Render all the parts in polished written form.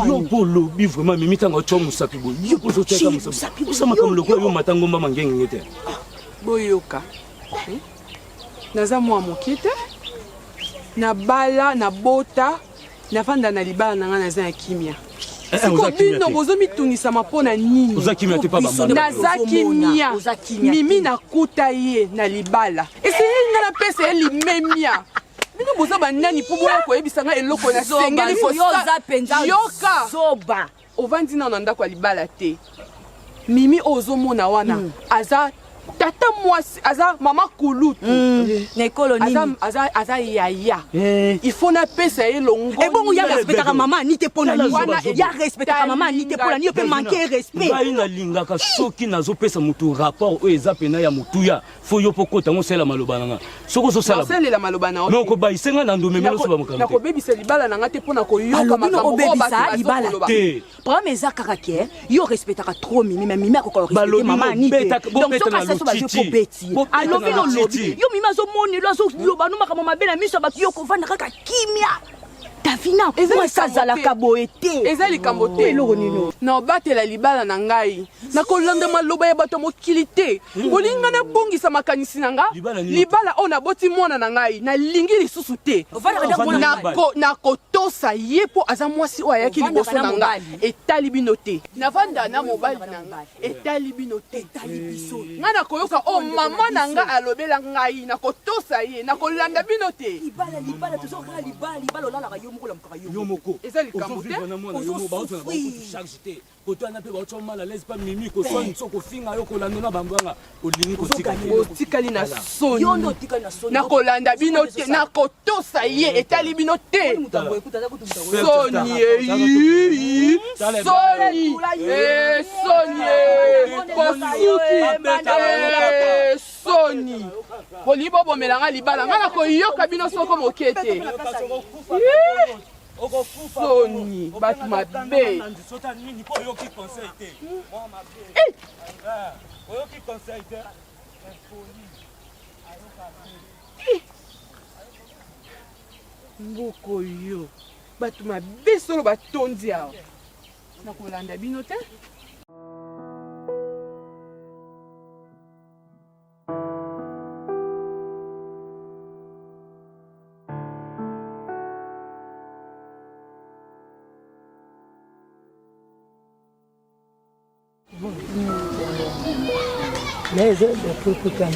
Yo polo bi vraiment mimi tanga cho musapi boy. Yo pozo teka musapi. Usama comme le ko yo matango mama ngenge ngete. Boyoka. Naza mwa mokite. Na bala na bota na fanda na libala na nga naza ya kimia. Siko bino bozo mitungisa mapona nini? Oza kimia te pa bamba. Naza kimia. Mimi na kuta ye na libala. Ese nga na pesa ye limemia. Bino bozo banani po boya ko yebisanga eloko na sengeli fo yoza penza yoka. Zoba. Ovandi na nanda kwa libala te. Mimi ozo mona wana. Aza tata mwasi aza mama kulutu nekolo nini aza yaya il faut na pesa elongo et bon ya respectaka mama ni te pona ni ya respectaka mama ni te pona ni pe manquer respect ba ina lingaka soki nazo pesa mutu rapport o eza pena ya mutuya fo yo pokota ngo sela maloba nanga soko so sala sela maloba na non ko ba isenga na ndomeme no so ba mokanga na ko bebisa libala nanga te pona ko yoka makambo bebisa libala te problème eza kaka ke yo respectaka trop mimi mais mimi akoko respecter mama ni te donc so alors yo mima zo moni lo zo loba no makamo mabela miso ba yo ko vanda kaka kimia Davina moi ça zala kaboete ezali kambote na batela libala na ngai na kolanda maloba ya bato mokilité olinga na bongisa makanisi nanga libala ona boti mwana na ngai na lingi lisusu te na kotosa ye po aza mwasi o ayaki liboso na ngai etali bino te na vanda na mobali na ngai etali bino te etali biso nga na koyoka o mama na nga alobela ngai na kotosa ye na kolanda bino te libala tozokala libala olala yo moko ezali kambote yo ba otona ba charge te koto ana pe ba otona mala laisse pas mimi ko soni so ko finga yo kolanda na bambanga olingi ko tikali na soni na kolanda bino te na kotosa ye etali bino te soni soni bolibo bomelanga libala nga na koyoka bino soko mokete soni bato mabe mboko yo bato mabe solo batondi awa na kolanda bino te Mais c'est le plus canal.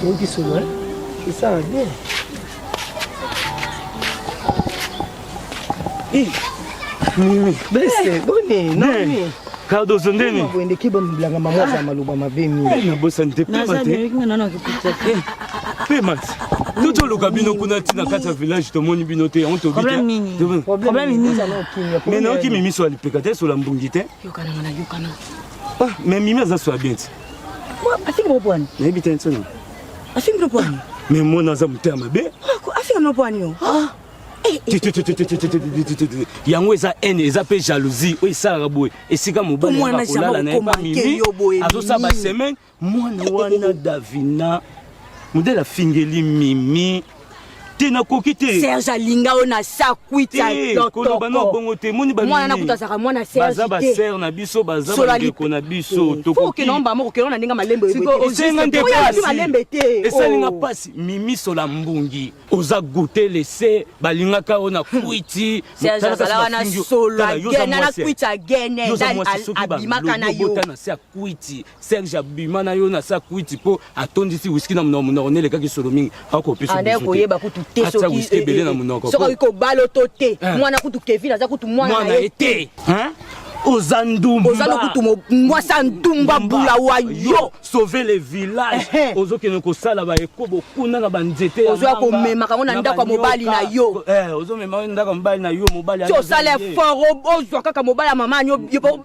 Donc ils sont là. C'est ça bien. mimi Bese boni nani. Kado zondeni. Mwende kiba mblanga mama za maluba mabemi. Na bosa ntepe mate. nana kipita te Pe mat. Toto luka bino kuna tina kata village to moni bino te on to bite. Problème nini Mais non ki mimi so alipeka te so la mbungi te. yokana Ah mais mimi za so bien. afika mopwani Na bite ntsono. afika mopwani Mais moi naza mutama be. afika mopwani yo yango eza haine eza pe jalousie o esalaka boye esika mobali ya kolala na ye pa mimi azosala basemaine mwana wana Davina modele afingeli mimi te nakoki te Serge alinga ona sakwiti koloba na bongo te moni mwana nakutazaka mwana Serge baza basere na biso baza bandeko na biso tokoki nomba moko kelona ndinga malembe malembe te esalinga pasi mimi sola mbungi oza goûter laisser balingaka ona kwiti Serge azala na solo agena na kwiti agene abimaka na yo na sa kwiti Serge abima na yo na sa kwiti po atondisi whisky na mnono nelekaki solo mingi akopesa soki kobaloto te mwana kutu Kevin aza kutu mwana ete oza kutu mwasa ndumba mbula wa yo sauver les villages ozokende kosala baekobo kuna na banzete ozoya komemaka ngo na ndako ya mobali na yo ozomema ndako ya mobali na yo mobali osala effort ozwa kaka mobali ya mama yo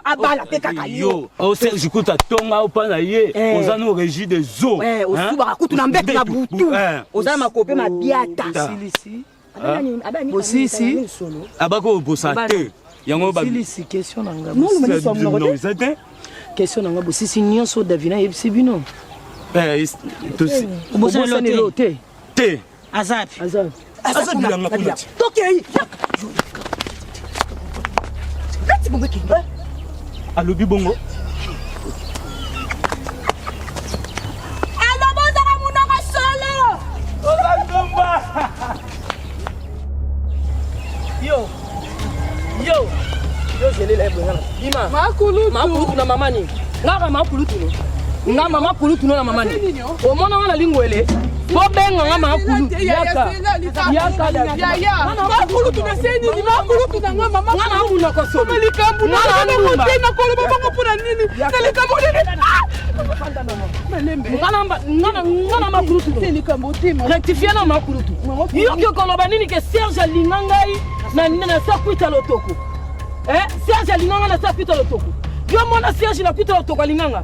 abala mpe kaka yo Serge kuta tonga opa na ye oza no régie des eaux osubaka kutu na mbete na butu oza na makope mabiata Bosisi abako bosa te yango ba silisi question nanga non c'était question nanga bosisi nyonso Davina yebisi bino tosi bosa lote te azapi bilanga kuna tokei bongo ki. Alobi bongo. Alo bozaka munoko solo. Ozangomba. Yo, j'ai les bengala. Ima. Makulutu na mamani. Ngaka makulutu no. Nga mama kulutu no na mamani. O mona wana lingwele. Bo benga nga makulutu. Yaka. Makulutu na seni ni makulutu na nga mama. Nga muna ko so. Malikambu na ngomba. Na kolo baba pona nini? Nalikambu nini? Ngana makulutu. Nalikambu tema. Rectifier na makulutu. Yo kyo koloba nini ke Serge Lingangai na sakwita lotoko. Serge Linganga na sakwita lotoko. Yo mona Serge na kwita lotoko Linganga.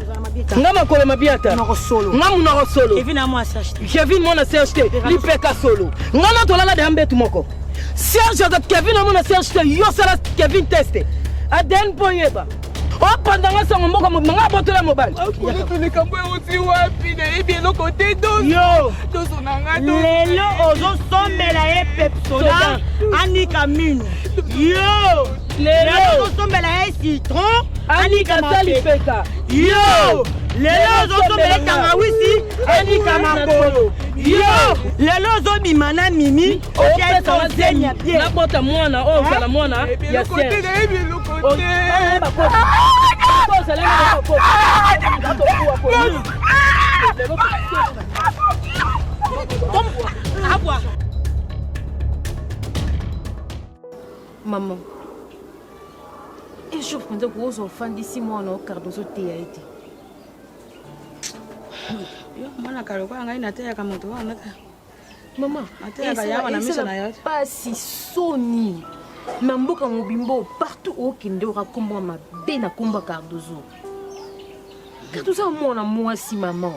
Ngama kolo mabiata. Munoko solo. Ngamu na solo. Kevin amwa Serge. Kevin mona Serge lipeka solo. Ngana tolala de ambetu moko. Serge de Kevin mona Serge yo sala Kevin teste. Aden poyeba. O pandanga sango moko manga botola mobile. Makulutu ni kambo uti wapi na ebi eloko te dozo. Yo. Dozo na nga dozo. Lelo ozo sombela ye Pepsoda anika minu. Yo. Lelo ozo sombela ye citron anika lipeka. Yo. Lelo ozo sombela kangawisi anika makolo. Yo. Lelo ozo bimana mimi opesa wazenya bien. Na bota mwana o kala mwana ya Serge. Maman, et je prends de gros enfants d'ici moi en Cardozo Théaïti. Maman, pas si soni. Namboka mobimbo partout au kende ora komba ma bena komba Cardozo. Cardozo mona moi si maman.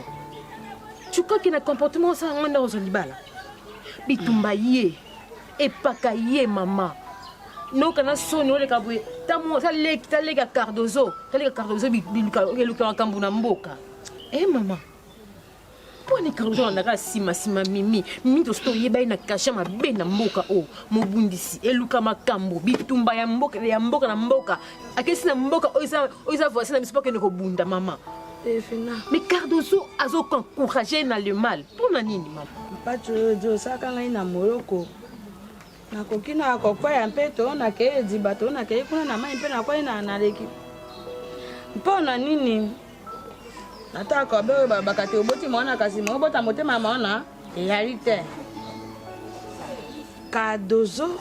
Tu crois qu'il a un comportement ça ngana ozolibala. Bitumba ye et pakaye maman. No kana soni ole kabwe tamo ça lega Cardozo, biluka kambuna mboka. Eh maman. Pone Cardozo ndaka sima mimi to sto yeba ina kasha mabe na mboka o mobundisi eluka makambo bitumba ya mboka na mboka akesi na mboka oisa voisin na bispoke ne kobunda mama Efina mais Cardozo azo encourager na le mal pona nini mama pacho saka ngai na moroko na kokina kokwa ya mpeto na ke dibato na ke kuna na mai mpe na kwa ina leki mpona nini nataka bebe bakati oboti mwana kasi mo bota motema mwana realite Cardozo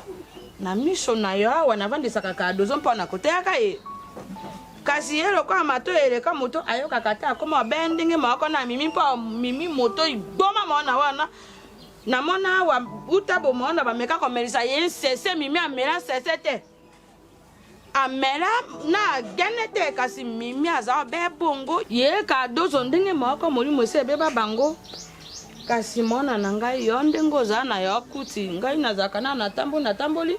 na miso na yo wana vandisaka Cardozo mpona koteaka ye kasi yelo kwa mato eleka moto ayoka kata akoma bendinge moko na mimi moto iboma mwana wana na mona wa utabo mwana bameka komelisa ye sese mimi amela sese te amela na genete kasi mimi aza be bongo ye Cardozo ndenge moko molimo se be bango kasi mona na ngai yo ndengo za na yo kuti ngai nazaka na tamboli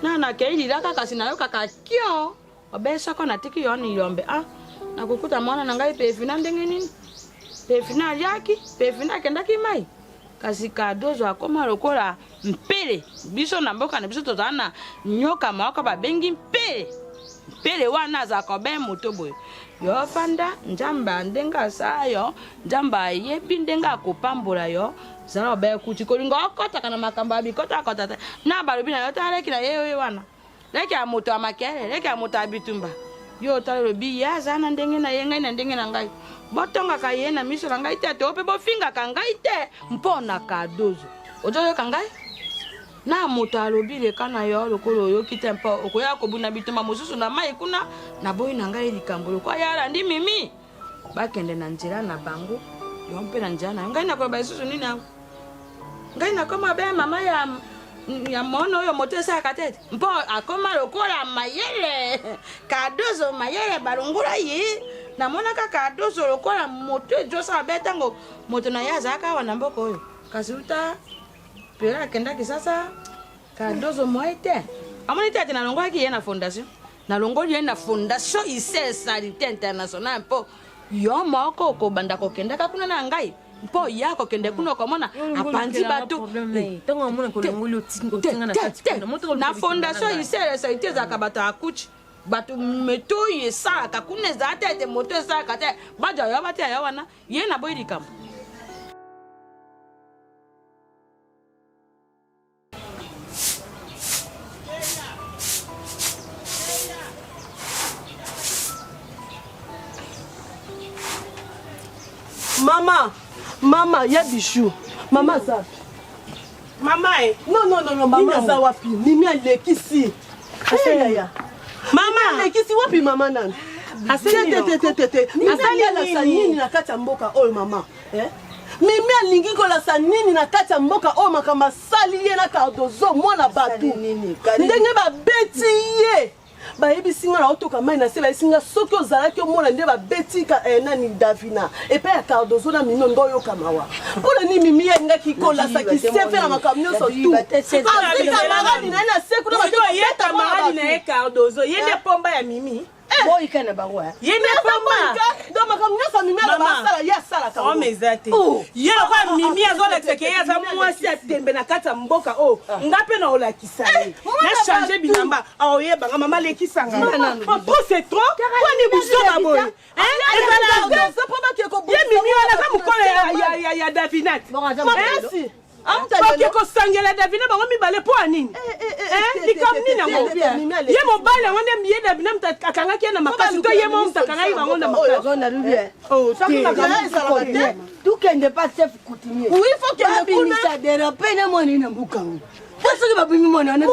na keililaka kasi na yo kaka kio obesa ko na tiki yo ni yombe na kukuta mwana na ngai pefina ndenge nini pefina yaki pefina kendaki mai kasi Cardozo akoma lokola mpele biso na mboka na biso tozana nyoka moko babengi mpele wana za ko be moto boy yo fanda njamba ndenga sayo njamba yebi ndenga kopambola yo zala be kuti kolingo okota kana makamba bikota kota na balobi na yo taleki na yewe wana leki ya moto amakele leki ya moto abitumba yo talobi ya zana ndenge na yenga na ndenge na ngai botonga ka yena miso na ngai te to pe bofinga ka ngai te mpona Cardozo ojoyo ka ngai na moto alobi le kana yo lokolo yo kitempo okoya kobuna bituma mosusu na mai kuna na boyi na ngai likambo kwa yala ndi mimi bakende na nzira na bango yo mpe na njana ngai na ko ba isusu nini ngai na koma be mama ya mono yo motesa katete mpo akoma lokola mayele Cardozo mayele balungula yi na mona ka Cardozo lokola moto josa betango moto na yaza ka wana mboko oyo kasi uta pera kenda kisasa Cardozo moite amoni tete na longo ki na fondation na longo ye na fondation ise salite international mpo yo moko ko banda ko kenda ka kuna na ngai mpo yako kende kuno komona apanzi bato na fondation isere saite za kabata akuchi bato meto ye sa ka kuna za te moto sa ka te baja ya bate ya wana ye na boy dikam Mama, ya bichou. Mama za. Mama Non, mama za wapi? Mimi alekisi. Asaya. Mama alekisi wapi mama nani? Tete. Asali la nini na kati ya mboka oyo mama. Mimi alingi kola sa nini na kati ya mboka oyo makamba sali ye na Cardozo mwana batu. Ndenge ba beti ye. Bayebi singa na otoka mai na se ba singa soki ozalaki omona nde babeti ka nani Davina epe ya Cardozo na mino ndo yo kamawa mpona ni mimi yengaki kolasa kisefe na makambo nyonso tu kamaradi na ye na seku na ye kamaradi na ye Cardozo ye nde pomba ya mimi boyi kana bango ye nde pomba ndo makambo nyonso mimi ala basala ye asala ka omeza te ye kwa mimi azolakisa ke ye aza mwasi atembe na kati ya mboka o nga mpe na olakisa ye na change bilamba aoyebanga mama lekisanga po c'est trop kwani busoba boye ye mimi wana za mokolo ya Davinat oke kosangela Davina bango mibale po anini likambo nini yango ye mobali yango nde ye Davina mutu akangaki ye na makasi to ye mo mutu akangaki bango na makasi tukende pa chef coutumier oui faut que le kunisa déraper na moni na mbuka soki babimi moni wana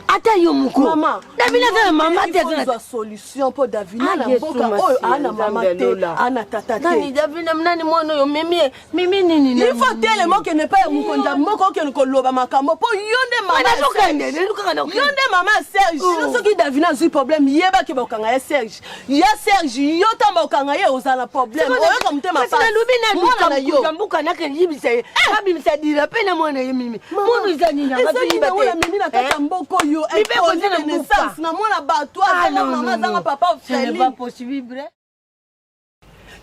ata yo moko Davina za mama te za solution pour Davina na mboka oyo ana mama te ana tata te nani Davina nani mwana yo mimi nini il faut tellement que ne pas mukonda moko ke nkoloba makambo po yonde mama yonde mama Serge sino soki Davina zui problème yeba ke bokanga ya Serge ya Serge yo tamba okanga ye ozala problème oyo comme te ma pas mwana na yo mbuka nake yibisa abimisa dira pena mwana ye mimi mwana izani na babi ba mimi na kata mboko yo e naissance na mwana batwa na mama zanga papa Feli pas possible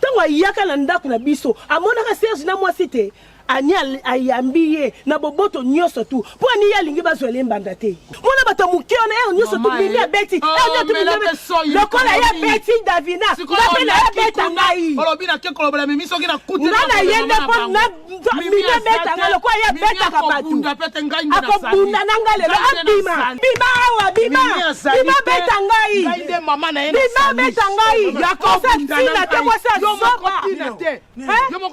tango ayaka na ndako na biso amonaka Serge na mwasi te ani ayambi ye na boboto nyonso tu po ani yalingi bazwele mbanda te mona bato moke ona ye nyonso tu mimi abeti lokola ya beti Davina ngape na ya beta ngai olobi na ke kolobola mimi soki na kuti na yende po na mimi beta ngai lokola ya beta ka batu akobunda na ngai lelo bima awa bima beta ngai bima beta ngai yakosa tina te mwasa zoba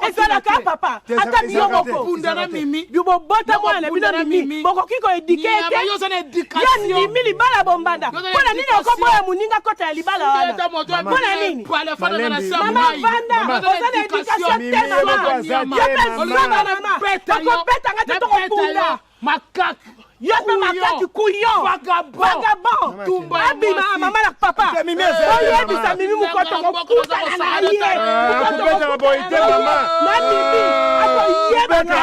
ezalaka papa ata biyo pundana mimi yubo bota mwana bino mimi boko kiko edikete ya mimi libala bombanda pona nini okoboya muninga kota ya libala wana pona nini mama vanda ozana edikation te mama mama okopeta ngate tokopunda makaka yope makaki couillon vagabond tumba abima mama na papa oyebisa mimi mukoto kokutana na ye mukoto boite mama na mimi akoyeba na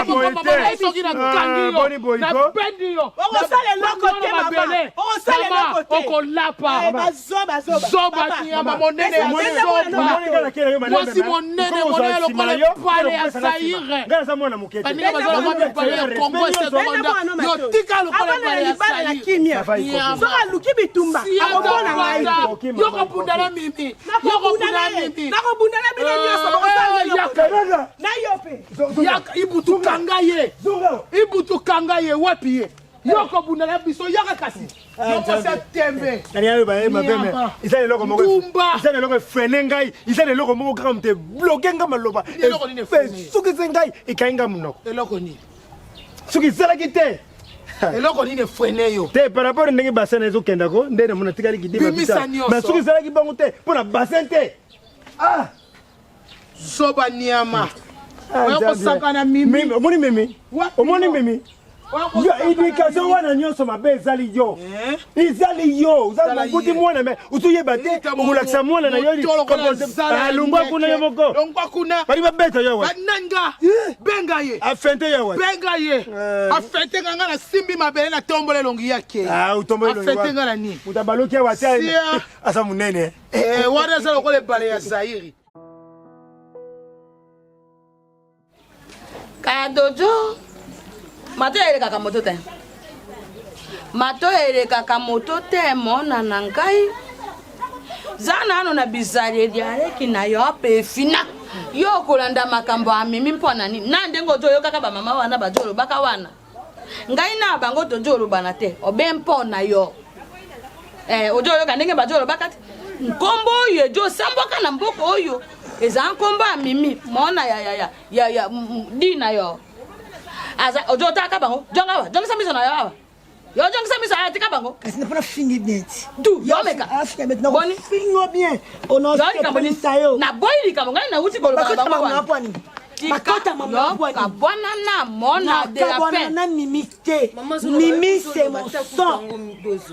soki na kangi yo na bendi yo osale lokote mama osale lokote okolapa zoba nyama monene ya zoba mwasi monene lokola pale ya Zaire baninga bazala pale ya Congo yo tika abana libala na kimia soka luki bitumba akobona ngai yokopundana mimi nakobundana bino nyonso bokosala na yope ibutukanga ye wapi ye yokobundana biso yaka kasi yokosa tembe izali eloko moko frene ngai izali eloko moko kaka mute bloke nga maloba sukise ngai ekai nga monoko eloko nini soki ezalaki te eloko nini frene yo te par rapport ndenge basin ezokendako nde namona tikali kidima bisa mais soki ezalaki bango te mpona basin te zoba niama oyokosakana mimi omoni mimi éducation wana nyonso mabe ezali yo uzakuti mwana me uzoyeba te okolakisa mwana na yo alungwa kuna yo moko bali babeta yo benga ye afente yo afente nga na simbi mabele na tombole elongi yake afente nga na nini mutu abaloki awa te asa munene wana eza lokola ebale ya Zaire Cardozo Mato ele kaka moto te. mato elekaka moto te mona na ngai zana ano na bizali diareki na yo pe fina yo kolanda makambo ya mimi mpona nini na ndengo to yo kaka ba mama wana bajolo baka wana ngai na bango to jolo bana te obe mpona yo ojo yo kandenge bajolo baka nkombo oyo jo samboka na mboko oyo eza nkombo ya mimi mona ya dina yo aza ojo taka bango jonga samisa na yo yo jonga samisa ya tika bango kasi na para fingi net du yo meka afika met na boni fingo bien ono sayo na boy lika ngai na uti kolo bango wana makota mama bwana kabwana na mona de la peine na mimi c'est mon sang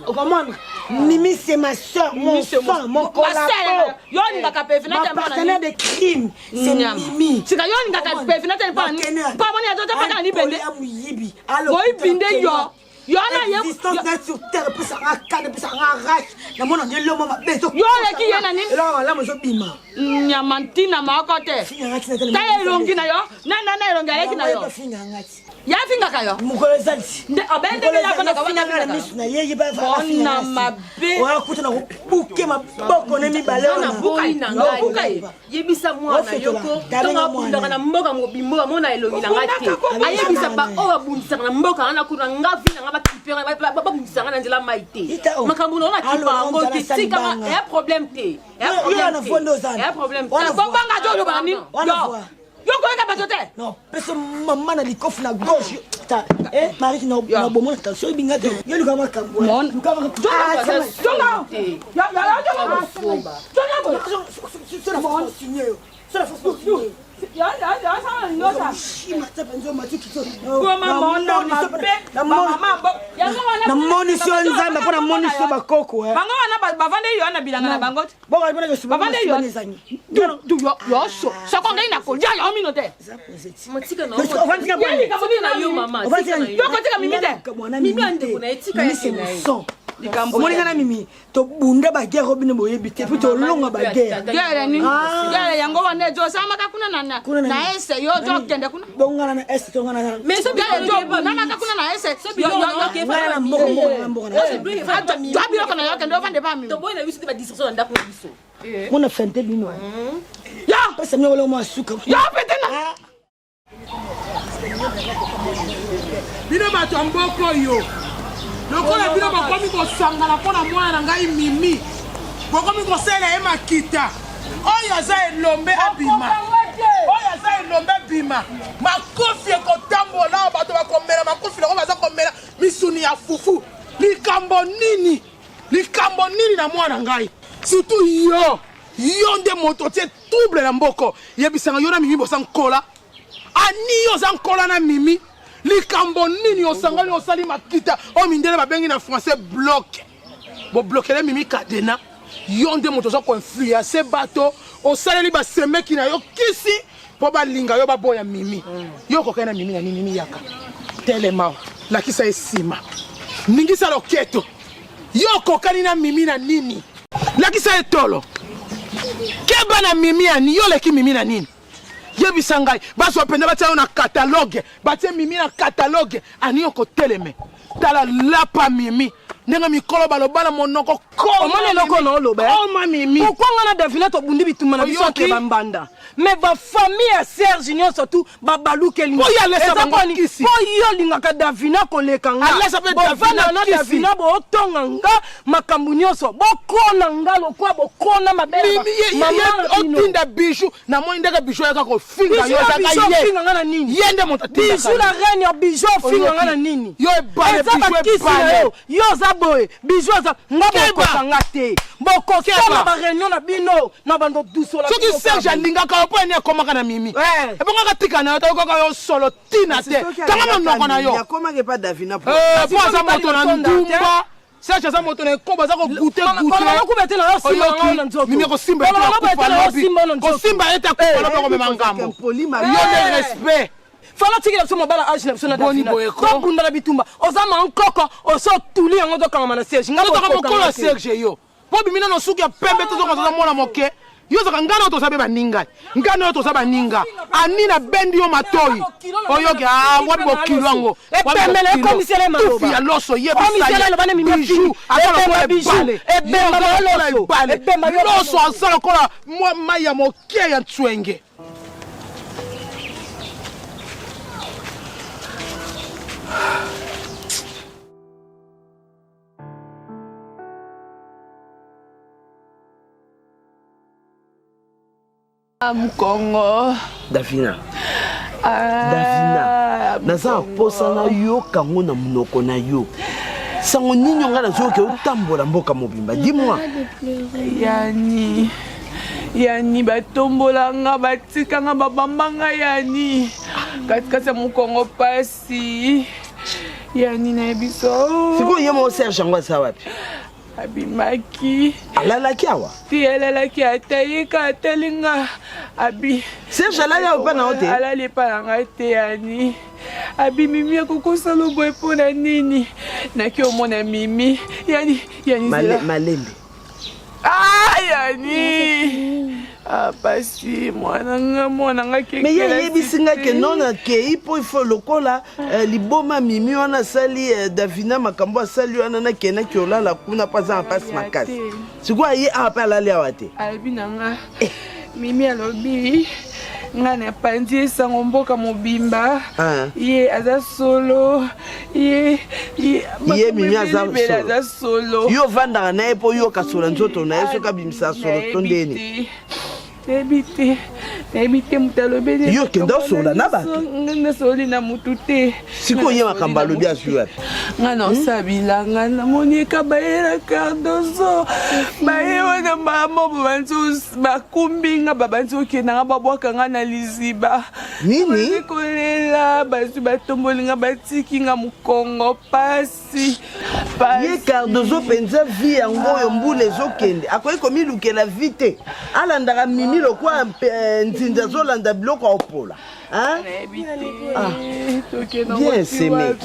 comment mimi c'est ma soeur mon sang mon collabo yo ninga ka pefina te ma partenaire de crime c'est mimi sika yo ninga ka pefina te pa ni pa moni ya tota pa ni bende boy binde yo na ye distance sur terre pour ça cadre pour ça arrache na mona ngelo mama beto yo le ki yena ni la mo so bima nyamantina makote ta elongi na yo na elongi aleki na yo ya finga kayo mukolo zalisi nde abende ya kona ka wana na misu na yeye ba fa na mabe wa kuta na buke maboko na mibale na boyi na ngai yebisa mwana yoko tonga bunda na mboka mobimbo mona elongi na ngati ayebisa ba o babundisa na mboka na kuna ngavi na ngaba kipera ba bundisa na nzela maite makambo na kipa ngo tisika ya problème te ya problème banga jolo bani yo ko ka bazote non peso mama na likofu na gauche ta Marie na bomo na tension binga te yo luka makambo omoningana mimi tobunda bagere obine boyebi te puis tolonga bagere gere ni gere yango wana jo sama ka kuna na ese yo jo kende kuna bongana na ese tongana na mais so gere jo na ka kuna na ese yo na mboko jabi yo kana yo kende ovande pa mimi to boy na biso te ba distraction na ndako biso mona fente bino ya pesa mwe wala mo suka ya petena bino bato mboko yo lokola bino bakomi kosangana mpona mwana na ngai mimi bokomi kosala ye makita oyo aza elombe abima makofi ekotambola bato bakomela makofi loko baza komela misuni ya fufu likambo nini na mwana ngai surtout yo nde moto tie trouble na mboko yebisanga yo na mimi bosa nkola ani yo za nkola na mimi likambo nini osangani osali makita o mindele babengi na français bloc bo bloquer mimi kadena yo nde moto zo ko influencer bato osaleli ba semeki na yo kisi po balinga yo baboya mimi yo ko kana mimi na nini yaka telema la kisa esima ningisa loketo yo ko kanina mimi na nini la kisa etolo keba na mimi ani yo leki mimi na nini yebisa ngai baso penda batia na catalogue batia mimi na catalogue ani yoko teleme tala lapa mimi nenga mikolo balobana monoko komane loko no lobe oma mimi pourquoi ngana Davina to bundi bituma na biso ke bambanda mais ba famille ya Serge Nyon surtout ba baluke linga oya lesa bango kisi oyo linga ka Davina ko lekanga alesa pe Davina bo tonga nga makambu nyonso bokona nga lokwa bokona mabele mama otinda bijou na moi ndeka bijou yaka ko finga yo zaka finga ngana nini yende monta bijou la reine ya bijou finga ngana nini yo ebale bijou yo za boy bijou za ngabo kanga te boko kema ba réunion na bino na bando duso la soki Serge alinga ka po ene komaka na mimi e bonga ka tika na yo ko yo solo tina te kanga monoko na yo yakoma ke pa Davina po za moto na ndumba Serge za moto na ko baza ko goûter na ku betela yo simba na nzoto mimi ko simba ko simba eta ko pala ko mema ngambo yo de respect fala tikila so mobala age na sona Davina ko bunda na bitumba ozama nkoko oso tuli yango to kanga na Serge ngabo ko ko Serge yo po bimina no suki ya pembe to ko za mona moke yozaka ngana to sabe baninga ngana to sabe baninga anina bendi yo matoi oyoke wapi bokilwango epemele komisele maloba ya loso ye komisele lo bana mimi bijou ebema bijou ebema loso ebema loso asala kola moi maya moke ya tswenge Mkongo Davina Davina naza posa na yo kango na munoko na yo sango nini nga nazo ke utambola mboka mobimba dis-moi yani batombola nga batika nga babamba nga yani katikati ya Mkongo pasi yani na biso siko yemo Serge ngwa sa wapi abimaki alalaki awa ti alalaki atayika atalinga abi Serge alali awa pa na ote alali pa na nga te yani abi mimi akokosa lobo po na nini naki omona mimi yani malembe yani pasi mwana nga kekela mais yebisinga ke nona ke ipo ifo lokola liboma mimi wana sali Davina makambo asali wana na kena ki olala kuna paza en passe makasi sikwa ye apa alali awate albi nanga mimi alobi nga na pandi esango mboka mobimba ye aza solo ye mimi aza solo yo vandaka na ye po yo kasola nzoto na ye soki abimisa solo tondeni nayebi te moto alobeli yo kenda osola na bato nasoli na motu te sikoyo ye makambo alobi azwi wapi nga na osabilanga namoni eka baye na Cardozo baye wana bamobo banzi bakumbi nga babanzi okendanga babwaka nga na liziba nini kolela bazwi batomboli nga batiki nga Mkongo pasi ye Cardozo mpenza vi yango oyo mbula ezokende akoki komilukela vi te alandaka mimi lokwa nzinza azolanda biloko aopola bien semé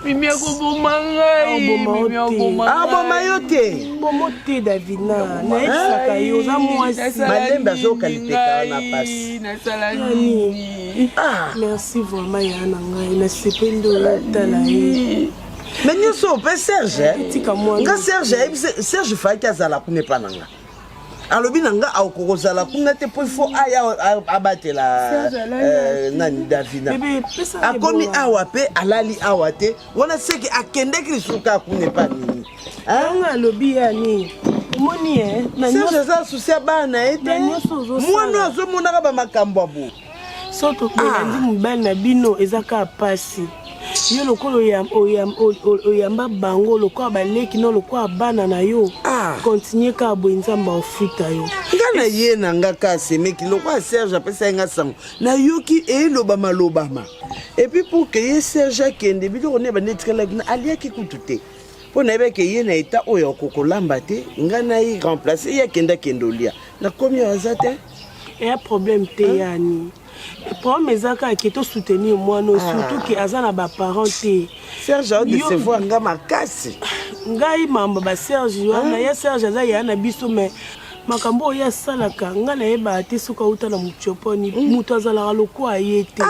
mimi akoboma ngai aboma yo te bomo te Davina nayebisaka yo oza mwasi malembe azokalipeka wana pasi nasala nini merci vraiment ya na ngai nasepeli oyotala ye mais nyonso ope Serge nga Serge faki azala kuna epa na nga alobi na nga akokozala kuna te po ifo aya abatela nani Davina akomi awa pe alali awa te wana seki akendeki lisuka kuna epa nini anga alobi yani omoni Serge aza susi abana ye te mwana azomonaka bamakambo abo soto kolandi mobali na bino ezaka pasi yo lokola oyamba bango lokola baleki no lokola bana na yo continue ka boye nzambe ofuta yo nga na ye na nga ka semeki lokola Serge apesa ye nga sango nayoki eloba malobama epuis pour ke ye Serge akende biloko ne banetikalaki na aliaki kutu te mpo nayebeke ye na eta oyo akokolamba te nga na ye remplace ye akende akende olia nakomi oyo aza te eya problème te yani problème ezaka ke tosoutenir mwana surtout ke aza na baparent te Serge aodecevoir nga makasi ngai mamba baserge wana ya Serge aza ya na biso mais makambo oyo asalaka nga nayeba te soki auta na mutioponi moto azalaka lokola ye te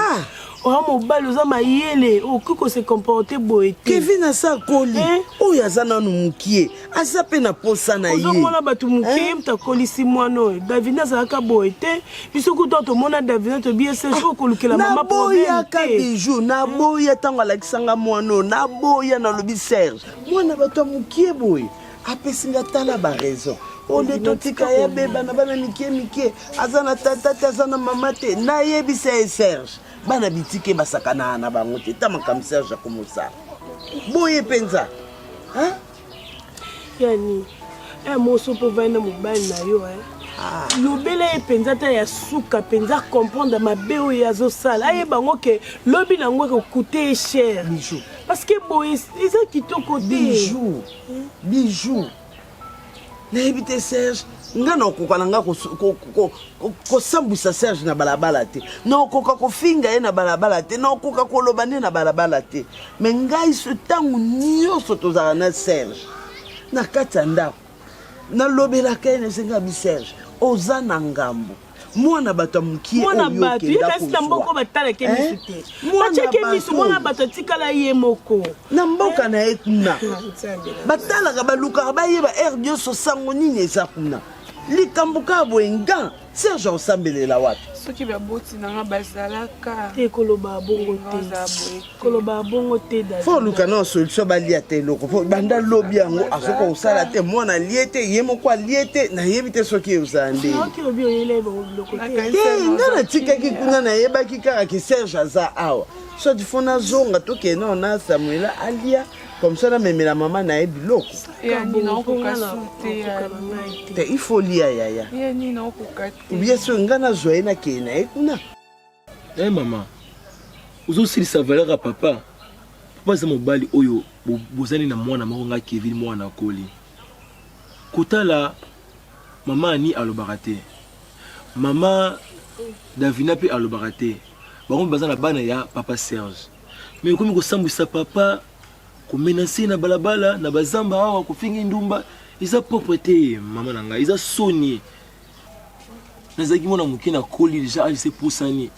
oya mobali oza mayele okoki kose comporte boye te Kevin asa koli oyo aza nanu mokie aza mpe na posa na ye ozomona bato mokie ye moto akolisi mwana oyo Davina azalaka boye te biso kuta tomona Davina tobiye Serge okolukela mama naboyaka bijou naboya ntango alakisanga mwana oyo naboya nalobi Serge mwana bato ya mokie boye apesinga tala baraison ole totika ya beba na bana mike aza na tata te aza na mama te nayebisa ye Serge bana bitike basakana na bango te ta makambo Serge akomosala boye mpenza yani moso mpo vai na mobali na yo lobela ye mpenza te ya suka mpenza comprendre mabe oyo azosala ayeba ngo ke lobi nango ekokute ye cher parce que boye eza kitoko te bijou nayebi te Serge nga naokoka na nga kosambwisa Serge na balabala te naokoka kofinga ye na balabala te naokoka koloba nde na balabala te me ngai so ntango nyonso tozala na Serge na kati ya ndako nalobelaka ye na esenga bi Serge oza na ngambo mwana bato mukie mwana bato kasi na mboko batala ke misu te batiake misu mwana bato atikala ye moko na mboka na ye kuna batalaka balukaka bayeba ere nyonso sango nini eza kuna likambo ka bwenga Serge osambelela wapi soki baboti nanga bazalaka te koloba bongo te koloba bongo te David fo luka na solution balia te loko fo banda lobi yango azoko osala te mwana liete ye moko aliete na yebi te soki uzande soki obi oyele bongo loko te ngana tikaki kuna na yebaki kaka ki Serge aza awa so difona zonga toke na ona Samuela alia comme ça na memela mama na yebi loko te il faut lia yaya bien sûr ngana zoye na kena ekuna eh mama uzosilisa valeur ya papa za mobali oyo bozani na mwana moko nga Kevin mwana koli kotala mama ani alobaka te mama Davina pe alobaka te bango baza na bana ya papa Serge mais komi kosambwisa papa komenase na balabala na bazamba awa kofingi ndumba iza propreté mama nanga iza soni nazaki mona moke na koli déjà age se poussani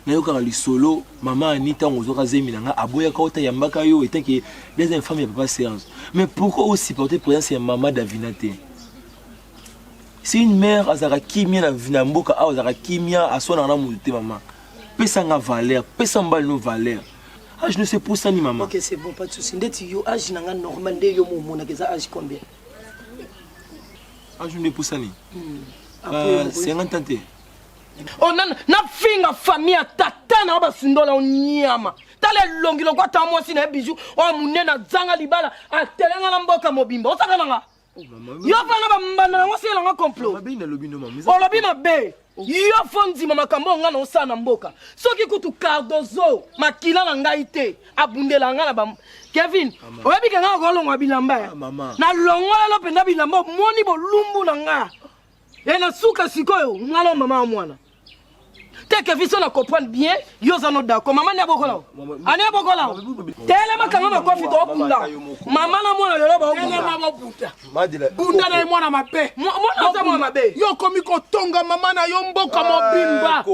na yoka lisolo mama Anita ngozoka zemi nanga aboya ka ota yambaka yo etake des femmes ya papa Serge mais pourquoi aussi porter présence ya mama Davina te c'est une mère azara kimia na vinamboka a azara kimia asona na muté maman pesa nga valeur pesa mbali no valeur ah je ne sais pas ça ni maman. OK c'est bon pas de souci ndeti yo age nanga normal nde yo mo na keza age combien ah je ne sais pas ça ni 50 ans. Oh na finga famille tata na ba sundola onyama tale longilo kwa ta mwasi na bijou o munena zanga libala atelanga na mboka mobimba osaka nanga yo fana ba mbanda na mwasi elanga complot mabe na lobi no mama o lobi mabe yo fondi mama kambo nga na osana mboka soki kutu Cardozo makila na ngai te abundela nga na ba Kevin oyebi ke nga ko longwa bilamba na longwa lo penda bilamba moni bo lumbu na nga na suka sikoyo ngalo mama mwana te Kevin so na comprendre bien yo za no d'accord mama ne bokola ani bokola tele makanga makofi to bunda mama na mwana lelo ba mama buta madila bunda na mwana mabe mwana za mwana mabe yo komi ko tonga mama na yo mboka mobimba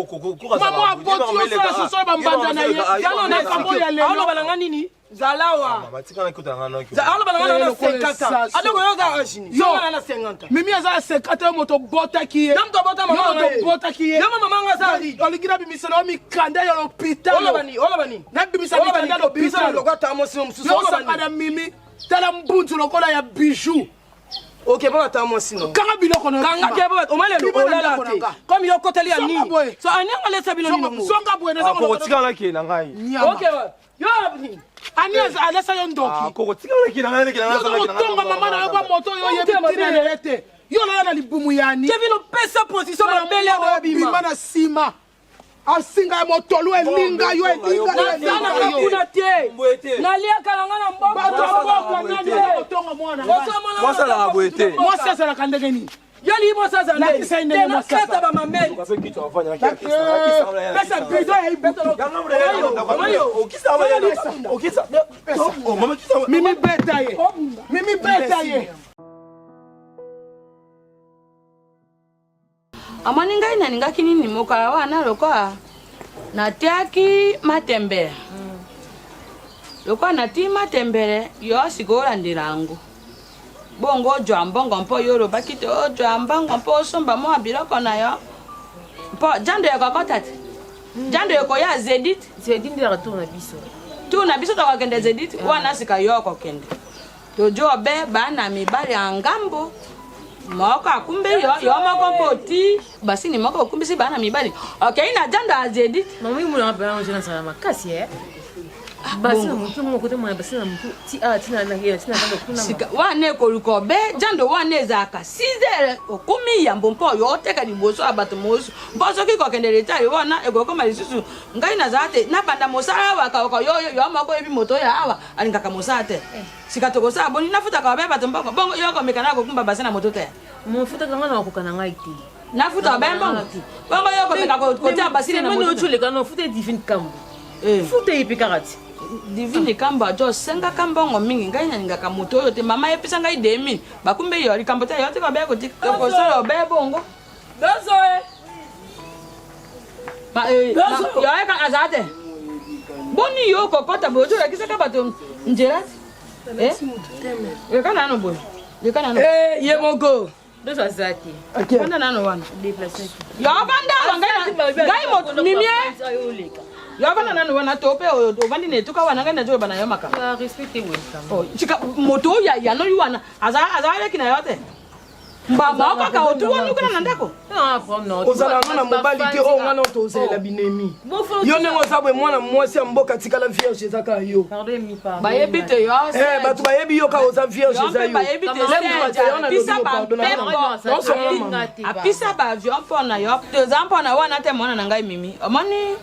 mama aboti yo sala soso ba mbanda na ye yalo na kambo ya lelo alo balanga nini zalawa matika na kuta ngana alo balanga na 50 adoko yo za ajini yo na 50 mimi aza 50 moto bota kiye nam to bota mama moto bota kiye yo mama nga za oligira bimiselo mi kanda ya l'hôpital ola bani na bimisa mi kanda l'hôpital lokwa ta mo sinom suso yo sakada mimi tala mbuntu lokola ya bijou. OK bon ta mo sino kanga biloko na kanga ke ba o male lo la te comme yo koteli ya ni so ani ngale sabino ni mo songa bwe na ko tikala ke na ngai OK yo abni ani alesa yo ndoki ko tikala ke na ngai ke na yo tonga mama na yo ba moto yo yebitina lete yo na libumu yani Kevin pesa position na bele ya bima na sima asinga ya motolo elinga yo elinga na kuna te nalia kalanga na mboko mwasa la boete mwasa sala kandege ni yali mwasa za ndeni tena mwasa kata ba mameli pesa bido ya ibeto okisa oh mama kisa mimi beta ye amani ngai na ningaki nini mokala wana lokwa natiaki matembele lokwa nati matembele yo sikola ndirango bongo jambongo mpo yoro bakite o jambongo mpo somba mo abiloko na yo mpo jando ya kokotati jando yako ya zedit ndira tourna biso to wakende zedit wana sika yo kokende to jobe bana mibali angambo moko akumbe yo moko poti basi ni moko akumbe si bana mibali okay na jando azedi mami mwana bana njana sana makasi basi na mtu moko te mwana basi na mtu tina na hiyo tina ndo kuna sika wane ko lukobe jando wane zaka 6h okumi ya mbompo yo teka liboso abato mosu mboso kiko kende retari wana egoko malisusu ngai na zate na banda mosara waka yo moko ebi moto ya awa alingaka mosate sika toko sa boni nafuta ka beba tombongo bongo yo ko mekana ko kumba basi na moto te mofuta kanga na kokana ngai ti nafuta bembo bongo yo ko meka ko tia basi na moto chule kana futa divine kambo futa ipikarati divine kamba jo senga kambongo mingi ngai na ngaka moto yo te mama episa ngai demi bakumbe yo likambo te yo te ko be ko tik ko so be bongo yoyeka aza te boni yo kokota boye tolakisaka bato nzela leka nano boye leka nano ye moko vanda nano wana yovanda ngai moto mimie yovanda nano wana to mpe ovandi netuka wana ngai nazoloba na yo makambo moto oyo yanoli wana azaleki na yo te mbamba okaka otuwanukana na ndako ozalanga na mobali te oyo ngana otozalela binemi yo ndenge oza bwe mwana mwasi ya mboka tikala vierge ezaka yo bayebi te yo bato bayebi yo kaka oza vierge eza apisa baavion mpona yo toza mpona wana te mwana na ngai mimi omoni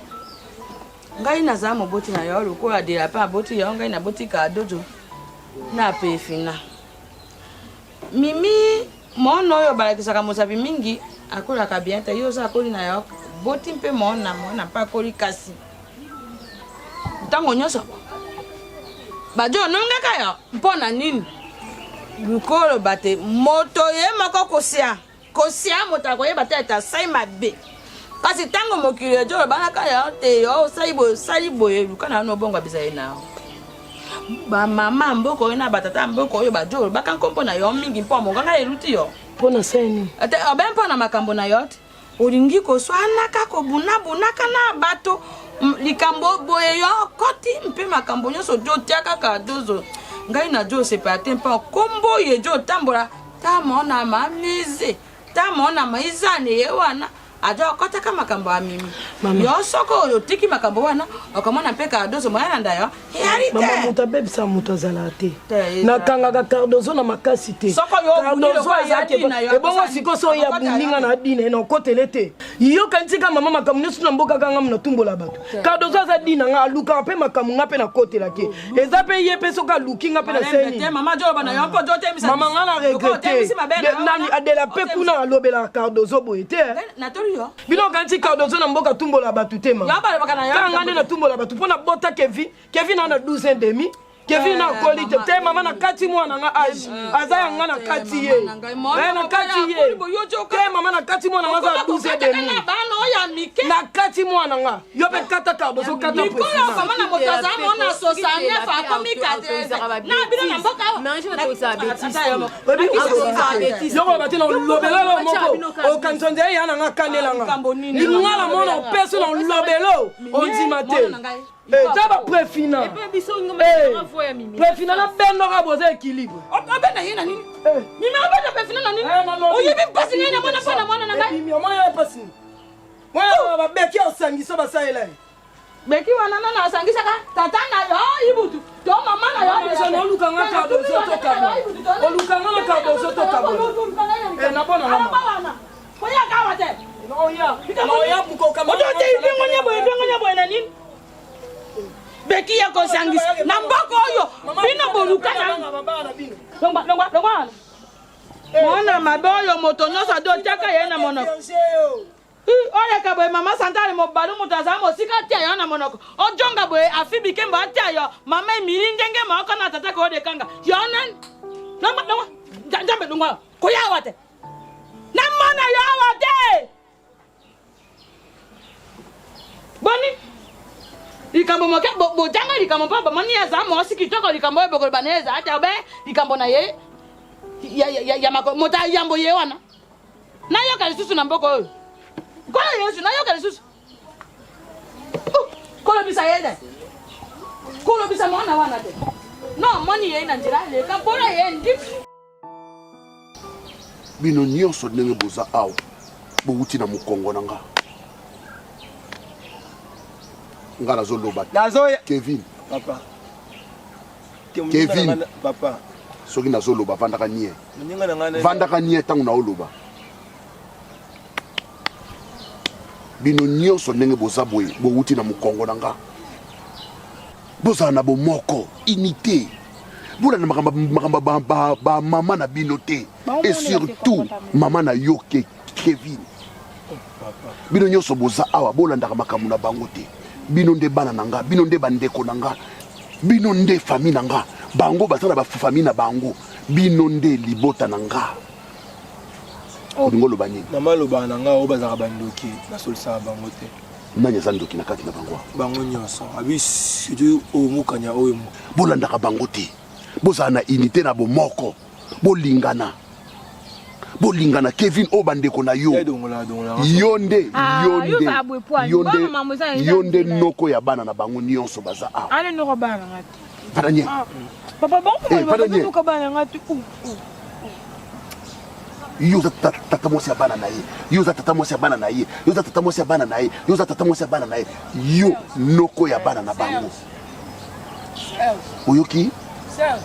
ngai naza moboti na yo lokola adela mpe aboti yo ngai naboti kadojo na pefina mimi mwana oyo balakisaka mosapi mingi akolaka bien te yo oza akoli na yo boti mpe mwana mpe akoli kasi ntango nyonso bajo onongaka yo mpo na nini lukoloba te moto ye moko kosia moto akoyeba te ete asali mabe kasi ntango mokili ejo olobanaka yo te yo osali boye luka na yo nobongo abisa ye na yo bamama mboka oyo na batata mboka oyo bajo olobaka nkompo na yo mingi mpo monganga eluti yo mpo na seni obe mpo na makambo na yo te olingi koswanaka kobunabunaka na bato likambo boye yo koti mpe makambo nyonso jo otiaka kadozo ngai na jo osepa te mpo kombo ye jo otambola ta mona mamize ta mona maizane ye wana ajo okotaka makambo ya mimi yo soko oyo otiki makambo wana okomona mpe kadozo moya na ndayo yali te mama moto abebisa moto azala te nakangaka kardozo na makasi te kardozo azaki ebongo sikoso oyo ya buninga na dina na okotele te yokanisika mama makambo nyonso na mboka kanga na tumbola bato kardozo aza dina nga alukaka mpe makambo nga mpe nakotelaki eza mpe ye mpe soki aluki nga mpe na seni mama nga na regrete nani adela mpe kuna alobelaka kardozo boye te bino kanti kardozo na mboka tumbola bato te mama kanga nde na tumbola bato mpo na bota Kevin na 12 ans demi Kevin na koli te mama na kati mwana nga age aza yanga na kati ye na kati ye te mama na kati mwana nga za 12 ans demi na kati mwana nga yo pe kata kardozo kata yoko bati na lobelo moko okanzonde ya na nga kanelanga lingala mona opeso na lobelo ondima te taba prefina prefina na benoka boza équilibre obena yena nini mimi obena prefina na nini oyebi mpasi nini na mwana fana mwana na ngai mimi omwana mpasi mwana babeki osangiso basalela beki wana na asangisaka tata na yo ibutu to mama na yo so no lukanga kardozo to kabo olukanga na kardozo to kabo na bona mama koya kawa te no ya buko kama odo te ibingo nyabo na nini beki ya kosangis na mboko oyo bino boluka na longwa mwana maboyo moto nyonso do tiaka ye na monoko oyo ka boye mama santale mobalu moto aza mosika tia yo na monoko ojonga boye afibi kembo atia yo mama emili ndenge moko na tata ko dekanga yo nani longwa jambe longwa koya wate na mona yo wate boni likambo moke bojanga likambo mpa bamoni eza mosi kitoko likambo oyo bokolo baneza ate obe likambo na ye ya moto ayambo ye wana nayoka lisusu na mboko oyo kola yesu nayoka lisusu kolobisa yede kolobisa mwana wana te no moni ye na nzela leka mpona ye ndi bino nyonso ndenge boza awa bowuti na mokongo na nga nga nazoloba Kevin papa Kevin papa soki nazoloba vandaka nie ntango naoloba bino nyonso ndenge boza boye bowuti na mokongo na nga bozala na bomoko unité bola na makambo bamama na bino te et surtout mama na yo Kevin bino nyonso boza awa bolandaka makambo na bango te bino nde bana na nga bino nde bandeko na nga bino nde famille na nga bango basala bafamille na bango bino nde libota na nga olingo loba nini mama loba na nga obazaka bandoki nasolisaka bango te nani aza ndoki na kati na bango bango nyonso abi surtout omukanya oyo bolandaka bango te bozala na unité na bomoko bolingana Kevin o bandeko na yo yonde noko ya bana na bango nyonso baza a ale noko bana ngati padanye papa bon noko bana ngati yoza tata mwasi ya bana na ye yoza tata mwasi ya bana na ye yoza tata mwasi ya bana na ye yoza tata mwasi ya bana na ye yo noko ya bana na bango oyoki Serge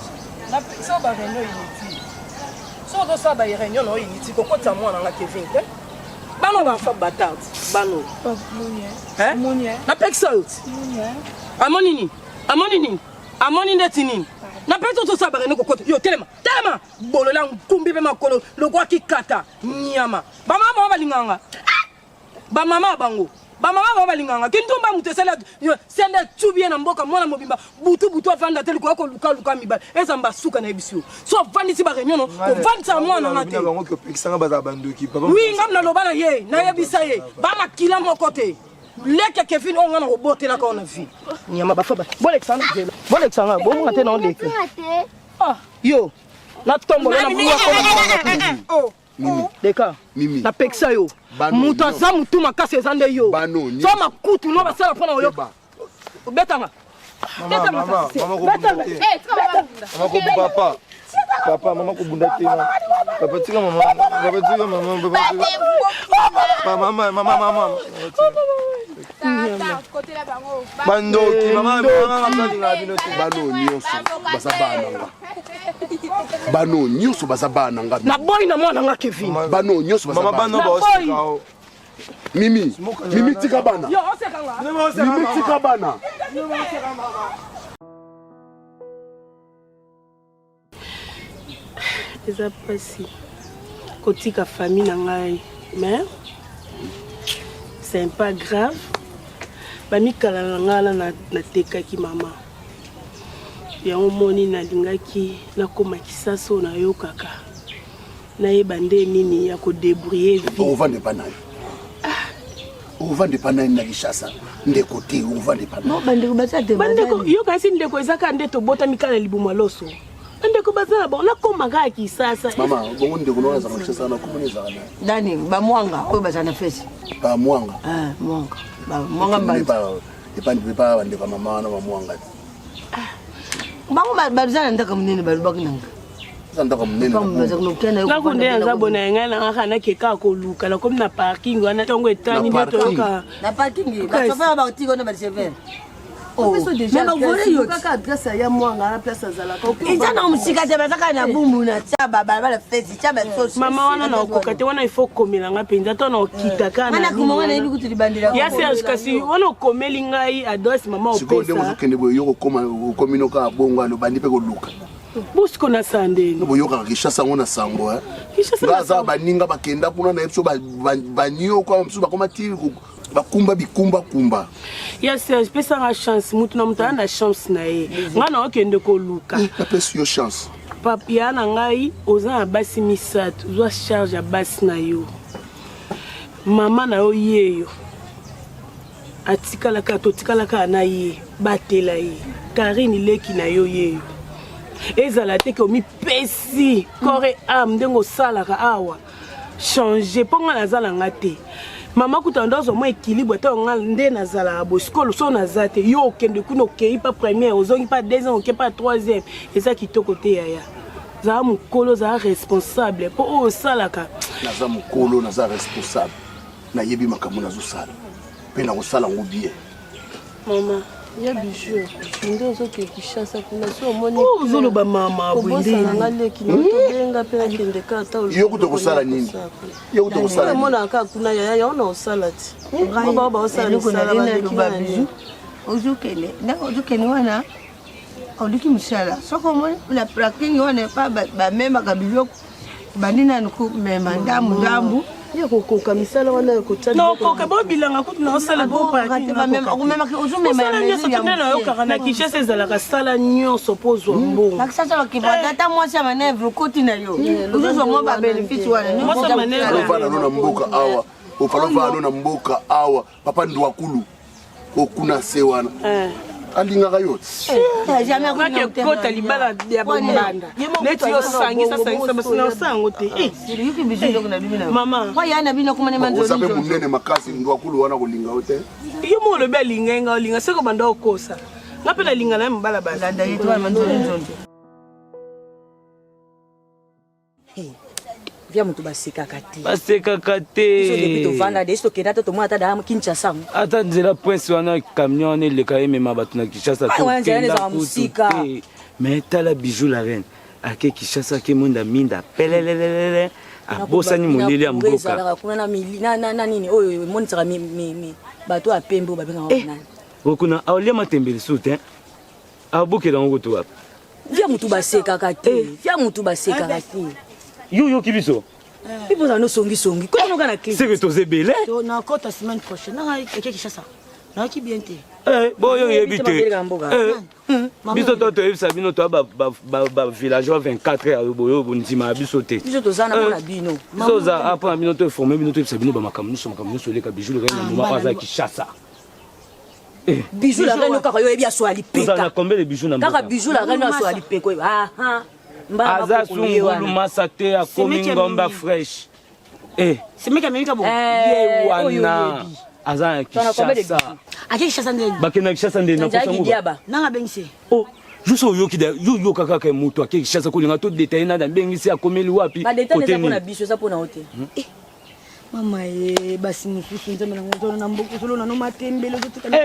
na pesa ba réunion inutile so do sa ba réunion no inutile ko kota mwana nga Kevin te bano ba fa batard bano monie na pesa amoni nini na pesa to sa ba réunion ko kota yo telema bolola nkumbi be makolo lokwa kikata nyama ba mama balinganga ba mama bango balinganga kintumba mutesela sende tubie na mboka mwana mobimba butu afanda teli ko luka mibala ezamba suka na ebisio so vandi si ba réunion no ko vanda mwana na te bango ko pekisanga baza bandoki papa oui ngam na lobana ye na yebisa ye ba makila moko te leke Kevin on ngana ko botela ka ona vi nyama bafaba bolexanga bo mo te na leke yo na tombo na mwa ko Deka, na peksa yo. Muta za mutu makase zande yo. So makutu no basala pona yo. Betanga. Mama ko papa. Papa, mama ko bunda te. Papa tika mama. Mama. Bandoki mama bano nyonso baza bana nga na boy na mwana nga Kevin bano nyonso baza bana Mimi tika bana yo osekanga Mimi tika bana eza pasi kotika famille na ngai mais c'est pas grave bamikala na ngala na tekaki mama yango moni nalingaki nakoma kisaso na yo kaka nayeba nde nini ya kodébrouiller vie ovande pa naye na Kinshasa ndeko te ovande pa naye bandeko yo kasi ndeko ezaka nde tobota mikala libumu loso bandeko bazala bon nakoma kaka kisasa mama bongo ndeko no azala Kinshasa na komoneza kana dani ba mwanga oyo bazana fesi ba mwanga mwanga ba mwanga ba epandi pa bandeko mama na ba mwanga bango bazana ndaka munene balubaki nanga ndaka munene nakunde yanza bona ngai na ngaka na keka ko luka na komi na parking wana tongo etani nde toyoka na parking basofa ba otiko na ba chever même volé yo kaka adresse ya mwanga na place azalaka izana musika te bazaka na bumbu na taba bala fesi taba sosi mama wana na okoka wana il faut komela nga penza to na okita kana na kuma wana ibi kuti libandira ya Serge kasi wana okomeli ngai adresse mama opesa siko ndemo zokende boyo yoko komino ka bongo alo bandi pe ko luka busko na sande no boyo ka Kinshasa ngona sango ngaza baninga bakenda kuna na episo banyo kwa msuba koma tv bakumba bikumba ya Serge pesa nga chance mutu na mutu na chance na ye nga na okende ko luka pesa yo chance papia na ngai oza na basi misato zwa charge ya basi na yo mama na yo yeyo totikalaka na ye batela ye Karine leki na yo yeyo ezala te ke omipesi corps âme ndenge osalaka awa changer mpo nga nazala nga te mama kuta ndozo mo équilibre to nga nde nazala boskolo so naza te yo okende kuna okei pa première ozongi pa deuxième okei pa troisième eza kitoko te yaya za mukolo za responsable po o salaka naza mukolo naza responsable na yebi makambo nazosala pe na kosala ngo bien mama ya bijou ndo ozoke Kinshasa kuna so omoni ozoloba mama bwendinga leki notobenga pe nakende kata yo kuto kosala nini yo kuto kosala nini mona kaka kuna ya ona osala ti baba osala sala ba bijou ozokende wana oliki musala soko omoni la parking wana pa ba mema ka bijou bandina nuku mema ndambu ya kokoka misala wana ya kotala nokoka bobilanga kutu na osala osala nyonso tene nayokaka na kishasa ezalaka sala nyonso mpo ozwa mbongoata mwasi ya manevre okoti na yo ozozwa mwa babénéfice wana na mboka awa ofalofano na mboka awa papa ndwakulu okuna se wana alingaka yo kota libala ya bambanda neti osangisa basina osango te osape munene makasi ndwakulu wana kolinga yo te yo mo olobi alinga nga olinga seko banda okosa nga mpe nalinga na ye mobala balanda via mutu basekaka te basekaka te tovanda de tokenda te tomona ata daa kinshasa ata nzela prince wana camion wana eleka emema bato na kinshasa tokenda musika mais tala bijou la reine ake kinshasa ake mwinda minda pelelelelele abosani mondele ya mboka kuna nini oyo emonisaka bato ya pembe oyo babengaka nani okuna aolia matembele su te abokela ngo kutu wapi via mutu basekaka te via mutu basekaka te yoyoki biso ipoza no songisongi konoka na clé seke toza ebele nakota semaine prochaine nanga ekekishasa nayoki bien te boyo oyebi te biso to toyebisa bino toa bavillageois 24 heures boyo bondima ya biso te biso toza na mpona bino biso oza mpona bino toeforme bino toyebisa bino bamakambo nyonso eleka bijou le reine na moma aza kishasa bijou la reine kaka yo yebi aso alipeka na combien de bijou na kaka bijou la reine aso alipeka aza sungulu masa te akomi ngomba fresh ye wana aza na kishasa bakenda kishasa nde juste oyoki yoyoka kaka moto ake kishasa kolinga to detaye nada mbengisi akomeli wapi mama basi mosusu nzambe nango ozona na mboka ozolona no matembele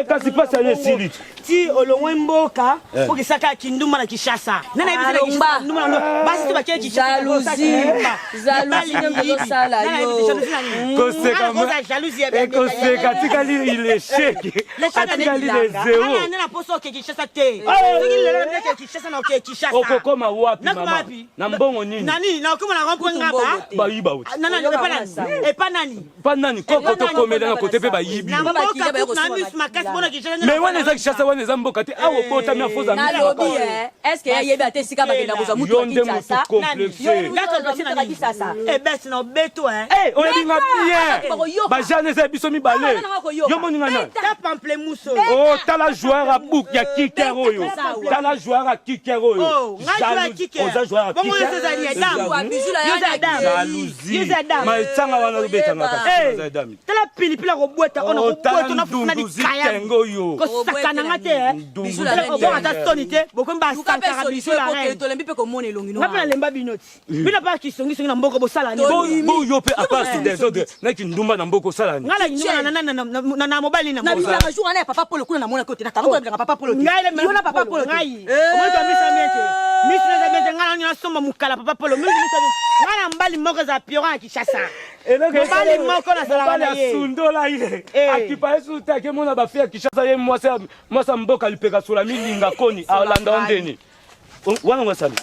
kasi pasi ale esili ti olongwe mboka okisaka kindumba na kishasa basi ti bakee koseka tikali ilesheke atikali lezero okokoma wapi mama na mbongo nini bayiba panani koko tokomela na kote pe bayibi mais wana eza kishasa wana eza mboka te awo botami afoza nalobi eske yebi ate esika bakenda kozwa mutu ya kinshasa ebesi na obeto oyebinga bien bajane eza biso mibale yo moninga na tala joueur a bouk ya kiker oyo tala joueur a kiker oyo oza joueur a kiker maitsanga wana tala pilipili akobweta ona kobweta onafuna likaya kosakananga te obongata soni te bokomi basantaka biso la reine ngape nalemba bino ti bino mpa kisongisongi na mboka bosalani boyo mpe apart desordre naki ndumba na mboka osalani nga na na mobali na nabilanga jour wana ya papa polo kuna namonaki ote natangotoabilanga papa polo yona papa polo ngai omoto misa miete misineza miete nga nani nasomba mokala papa polo nga na mbali moko eza piora ya kishasa mobali moko nasalaka na ye asundola ye akipa ye suta ake mona bafe ya kishasa ye mwasa mboka alipeka sola milinga koni alanda ondeni wana mwasali